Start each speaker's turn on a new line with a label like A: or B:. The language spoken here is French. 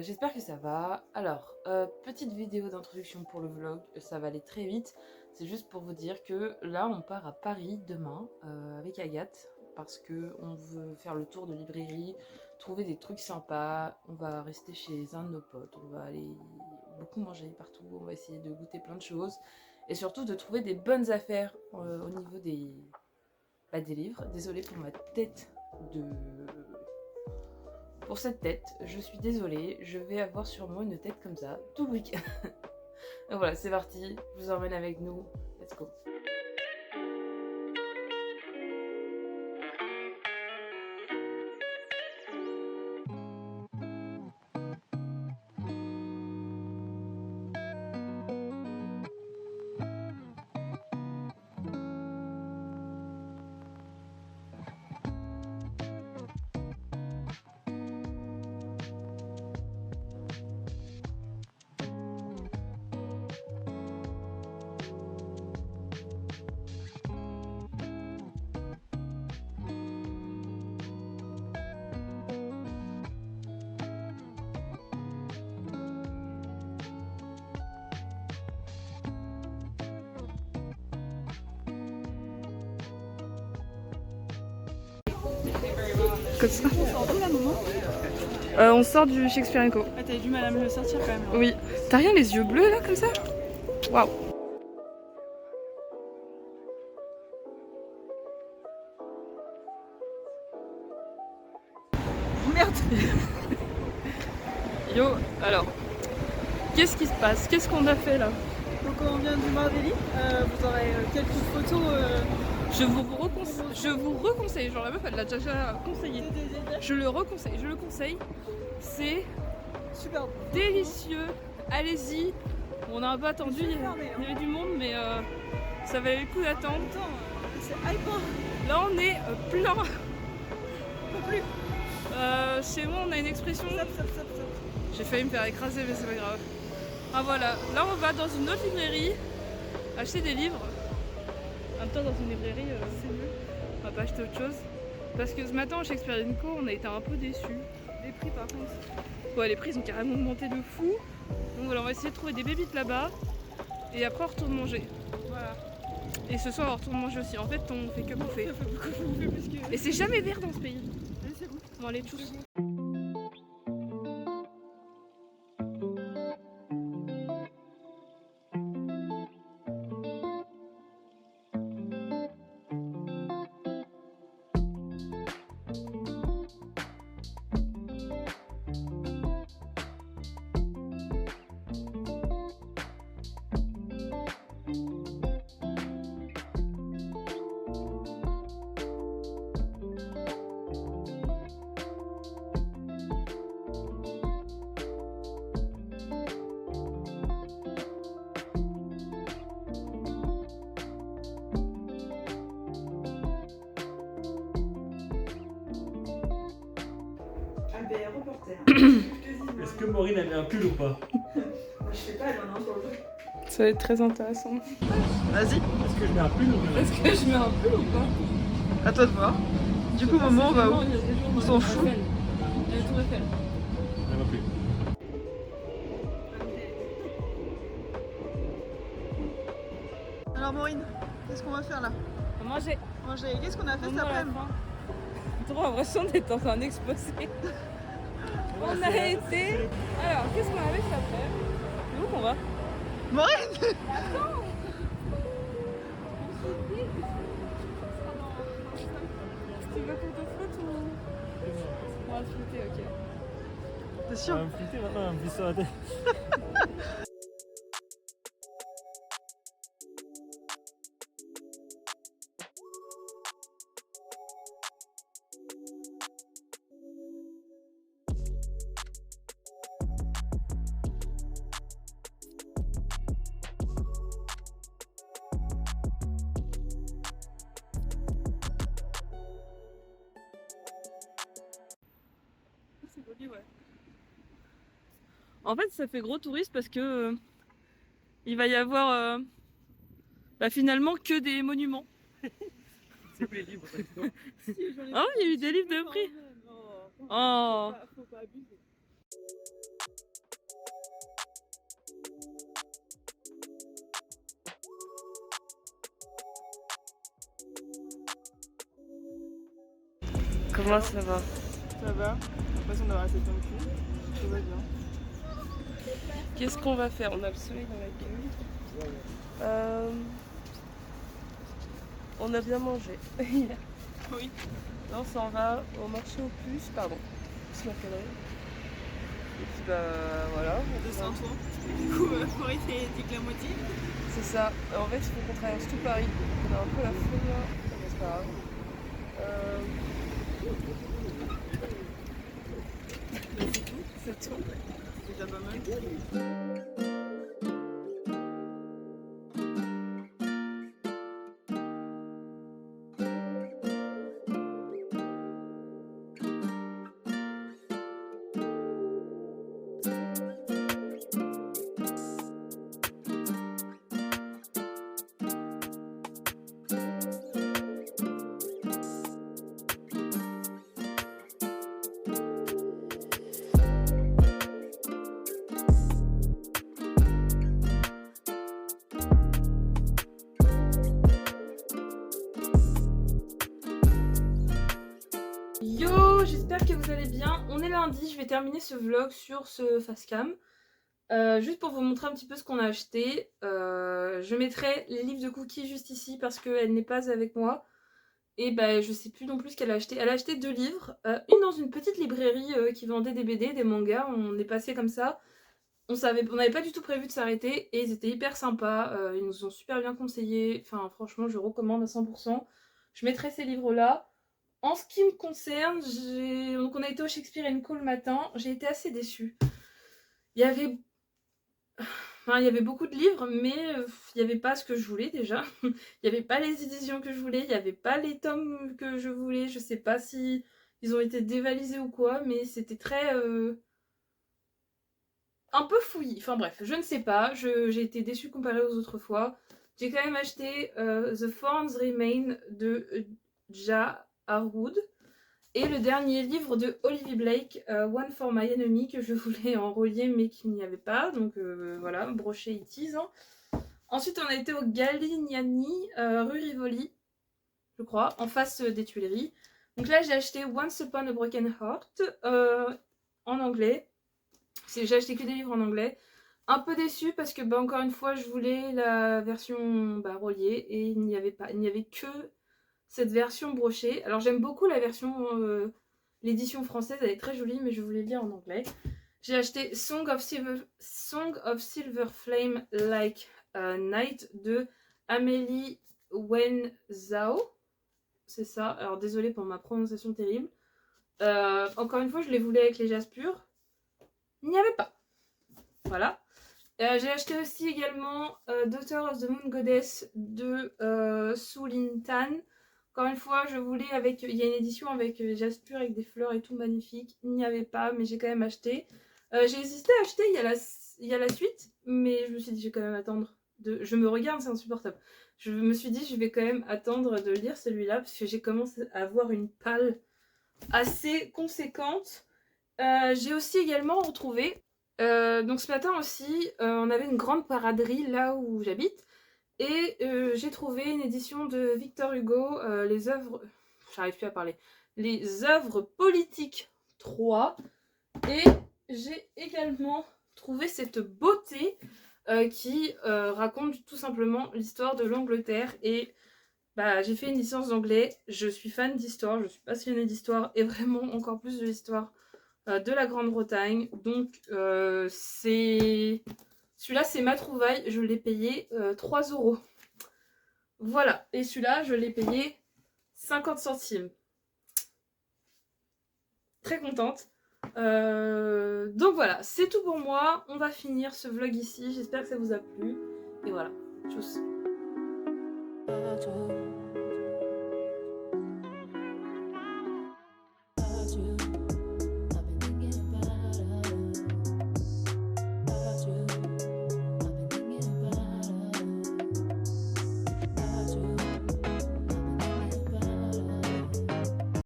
A: J'espère que ça va. Alors, petite vidéo d'introduction pour le vlog, ça va aller très vite. C'est juste pour vous dire que là, on part à Paris demain avec Agathe parce que on veut faire le tour de librairie, trouver des trucs sympas. On va rester chez un de nos potes, on va aller beaucoup manger partout, on va essayer de goûter plein de choses et surtout de trouver des bonnes affaires au niveau des livres. Désolée pour ma tête de pour cette tête, je suis désolée, je vais avoir sûrement une tête comme ça tout le week-end. Donc voilà, c'est parti, je vous emmène avec nous, let's go.
B: Comme ça.
C: On sort d'où là, maman?
B: On sort du Shakespeare & Co.
C: Ah, t'avais du mal à me le sortir quand même. Là.
B: Oui. T'as rien les yeux bleus là comme ça? Waouh.
C: Merde.
B: Yo, alors, qu'est-ce qui se passe? Qu'est-ce qu'on a fait là?
C: Donc on vient du Marvelly, vous aurez quelques photos.
B: Je vous reconseille, genre la meuf elle l'a déjà conseillé. Je le conseille. C'est
C: Super bon.
B: délicieux, allez-y. On a un peu attendu, il y avait du monde mais ça valait le coup d'attendre.
C: Attends, c'est hyper.
B: Là on est plein.
C: Pas plus.
B: Chez moi on a une expression.
C: Zap.
B: J'ai failli me faire écraser mais c'est pas grave. Ah voilà, là on va dans une autre librairie acheter des livres. En même temps dans une librairie c'est mieux. On va pas acheter autre chose. Parce que ce matin au Shakespeare & Co on a été un peu déçus.
C: Les prix par contre.
B: Ouais, les prix ils ont carrément augmenté de fou. Donc voilà, on va essayer de trouver des bébites là-bas. Et après on retourne manger.
C: Voilà.
B: Et ce soir on retourne manger aussi. En fait on fait que bouffer.
C: Ça fait beaucoup bouffer parce que.
B: Et c'est jamais vert dans ce pays.
C: Allez, c'est bon.
B: On va aller tous.
C: Reporter.
D: Est-ce que Maureen a mis un pull ou pas?
C: Je sais pas, elle en a un sur le dos.
B: Ça va être très intéressant.
C: Vas-y,
D: Est-ce que je mets un pull ou pas?
B: Est-ce que je mets un peu ou pas?
C: à toi de voir. Du coup, maman, on va où? On s'en fout.
B: Il y a la Tour Eiffel.
D: Elle m'a plu.
C: Alors, Maureen, qu'est-ce qu'on va faire là?
B: On va manger.
C: Manger. Qu'est-ce qu'on a fait cet
B: On a la
C: après-midi?
B: faim. J'ai trop l'impression d'être dans un exposé. On a été. Alors, qu'est-ce qu'on a fait cet après? Où qu'on va?
C: Maureen!
B: Attends. Tu veux qu'on te flotte ou. On va te flotter, ok.
C: T'es
D: Elle
C: sûr?
D: va me flitter maintenant, elle me visse sur la tête.
B: C'est joli, ouais. En fait, ça fait gros touriste parce que il va y avoir finalement que des monuments.
D: C'est où les livres?
B: Ah oui, il y a eu des livres de prix. Oh,
C: Faut pas abuser.
B: Comment ça va?
C: Ça va. J'ai l'impression d'avoir assez plein de cul. Tout va bien.
B: Qu'est-ce qu'on va faire? On a le soleil dans la gueule. On a bien mangé.
C: Oui.
B: Là on s'en va au marché aux puces, pardon. C'est ma connerie. Et puis bah voilà.
C: 200 tours. Du coup, Maurice dit que la moitié.
B: C'est ça. En fait il faut qu'on traverse tout Paris. On a un peu la foule là. Mais c'est pas grave. C'est tout.
C: C'est déjà pas mal.
A: Yo, j'espère que vous allez bien. On est lundi, je vais terminer ce vlog sur ce facecam. Juste pour vous montrer un petit peu ce qu'on a acheté. Je mettrai les livres de Cookie juste ici parce qu'elle n'est pas avec moi. Et bah je sais plus non plus ce qu'elle a acheté. Elle a acheté 2 livres. Une dans une petite librairie qui vendait des BD, des mangas. On est passé comme ça. On n'avait pas du tout prévu de s'arrêter et ils étaient hyper sympas. Ils nous ont super bien conseillé. Enfin franchement je recommande à 100%. Je mettrai ces livres là. En ce qui me concerne, donc on a été au Shakespeare & Co le matin, j'ai été assez déçue. Il y avait beaucoup de livres, mais il n'y avait pas ce que je voulais déjà. Il n'y avait pas les éditions que je voulais, il n'y avait pas les tomes que je voulais. Je sais pas si ils ont été dévalisés ou quoi, mais c'était très... un peu fouillis. Enfin bref, je ne sais pas, j'ai été déçue comparée aux autres fois. J'ai quand même acheté The Thorns Remain de Ja Harwood et le dernier livre de Olivia Blake, One for My Enemy, que je voulais en relier mais qu'il n'y avait pas, donc voilà, broché it is. Hein. Ensuite on a été au Galignani, rue Rivoli, je crois, en face des Tuileries. Donc là j'ai acheté Once Upon a Broken Heart en anglais. J'ai acheté que des livres en anglais. Un peu déçue parce que bah, encore une fois je voulais la version reliée et il n'y avait que cette version brochée. Alors j'aime beaucoup la version, l'édition française, elle est très jolie, mais je voulais lire en anglais. J'ai acheté Song of Silver Flame Like Night de Amélie Wenzhao. C'est ça, alors désolée pour ma prononciation terrible. Encore une fois, je les voulais avec les Jaspures. Il n'y avait pas. Voilà. J'ai acheté aussi également Daughter of the Moon Goddess de Su Lin Tan. Encore une fois, je voulais avec... Il y a une édition avec Jaspure, avec des fleurs et tout magnifique. Il n'y avait pas, mais j'ai quand même acheté. J'ai hésité à acheter, il y a la suite, mais je me suis dit, je vais quand même attendre. Je me regarde, c'est insupportable. Je me suis dit, je vais quand même attendre de lire celui-là, parce que j'ai commencé à avoir une palle assez conséquente. J'ai aussi également retrouvé... donc ce matin aussi, on avait une grande paraderie là où j'habite. Et j'ai trouvé une édition de Victor Hugo, les œuvres... J'arrive plus à parler. Les œuvres politiques 3. Et j'ai également trouvé cette beauté qui raconte tout simplement l'histoire de l'Angleterre. Et bah, j'ai fait une licence d'anglais. Je suis fan d'histoire, je suis passionnée d'histoire. Et vraiment encore plus de l'histoire de la Grande-Bretagne. Donc celui-là, c'est ma trouvaille. Je l'ai payé 3 €. Voilà. Et celui-là, je l'ai payé 50 centimes. Très contente. Donc voilà, c'est tout pour moi. On va finir ce vlog ici. J'espère que ça vous a plu. Et voilà. Tchuss.